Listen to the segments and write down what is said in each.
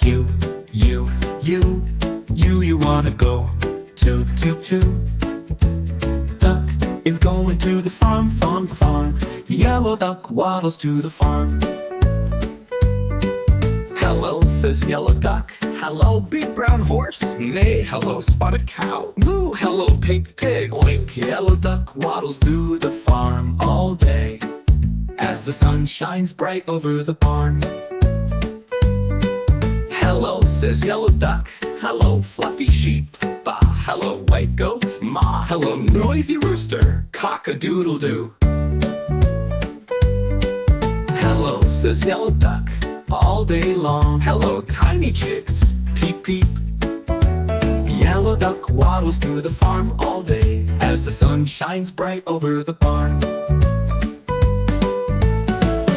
You, you, you wanna go to. Duck is going to the farm. Yellow duck waddles to the farm. Hello, says yellow duck. Hello, big brown horse. Neigh, hello, spotted cow. Moo, hello, pink pig. Oink, yellow duck waddles through the farm all day as the sun shines bright over the barn. Hello, says yellow duck. Hello, fluffy sheep. Bah, hello, white goat. Ma, hello, noisy rooster. Cock-a-doodle-doo. Hello, says yellow duck. All day long. Hello, tiny chicks. Peep, peep. Yellow duck waddles through the farm all day as the sun shines bright over the barn.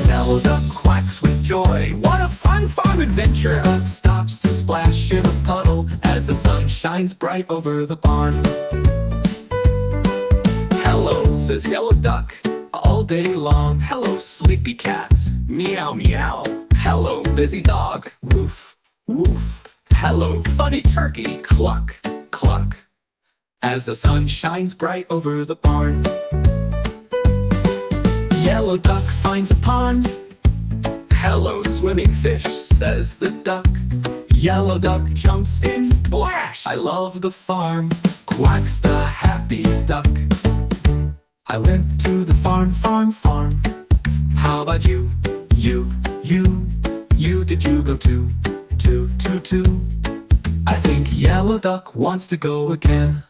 Yellow duck quacks with joy. What a fun farm adventure! Duck stops to splash in a puddle as the sun shines bright over the barn. Hello, says yellow duck. All day long. Hello, sleepy cat. Meow, meow. Hello, busy dog. Woof, woof. Hello, funny turkey. Cluck, cluck. As the sun shines bright over the barn. Yellow duck finds a pond. Hello, swimming fish, says the duck. Yellow duck jumps in, splash. I love the farm, quacks the happy duck. I went to the farm. How about you? You, did you go to? I think yellow duck wants to go again.